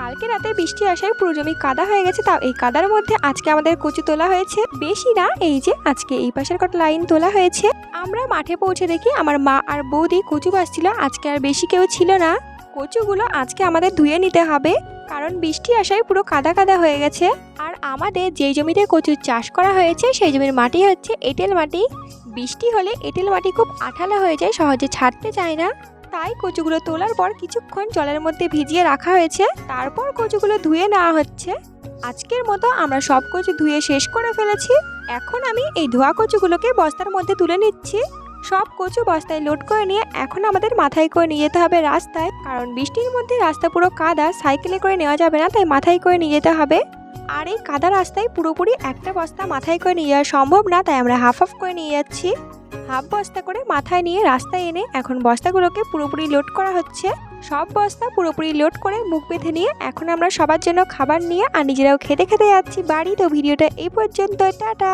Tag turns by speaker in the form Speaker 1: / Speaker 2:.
Speaker 1: কালকে রাতে বৃষ্টি আসায় পুরো জমি কাদা হয়ে গেছে। তাও এই কাদার মধ্যে আজকে আমাদের কচু তোলা হয়েছে, বেশি না, এই যে আজকে এই পাশের কটা লাইন তোলা হয়েছে। আমরা মাঠে পৌঁছে দেখি আমার মা আর বৌদি কচু বাছছিল, আজকে আর বেশি কেউ ছিল না। কচুগুলো আজকে আমাদের ধুয়ে নিতে হবে, কারণ বৃষ্টি আসায় পুরো কাদা কাদা হয়ে গেছে। আর আমাদের যেই জমিতে কচুর চাষ করা হয়েছে সেই জমির মাটি হচ্ছে এঁটেল মাটি। বৃষ্টি হলে এঁটেল মাটি খুব আঠালো হয়ে যায়, সহজে ছাড়তে চায় না। তাই কচুগুলো তোলার পর কিছুক্ষণ জলের মধ্যে ভিজিয়ে রাখা হয়েছে, তারপর কচুগুলো ধুয়ে নেওয়া হচ্ছে। আজকের মতো আমরা সব কচু ধুয়ে শেষ করে ফেলেছি। এখন আমি এই ধোয়া কচুগুলোকে বস্তার মধ্যে তুলে নিচ্ছি। সব কচু বস্তায় লোড করে নিয়ে এখন আমাদের মাথায় করে নিয়ে যেতে হবে রাস্তায়, কারণ বৃষ্টির মধ্যে রাস্তা পুরো কাদা, সাইকেলে করে নেওয়া যাবে না, তাই মাথায় করে নিয়ে যেতে হবে। আর এই কাদা রাস্তায় পুরোপুরি একটা বস্তা মাথায় করে নিয়ে যাওয়া সম্ভব না, তাই আমরা হাফ হাফ করে নিয়ে যাচ্ছি। হাফ বস্তা করে মাথায় নিয়ে রাস্তায় এনে এখন বস্তাগুলোকে পুরোপুরি লোড করা হচ্ছে। সব বস্তা পুরোপুরি লোড করে মুখ বেঁধে নিয়ে এখন আমরা সবার জন্য খাবার নিয়ে আর নিজেরাও খেতে খেতে যাচ্ছি বাড়ি। তো ভিডিওটা এই পর্যন্ত, টাটা।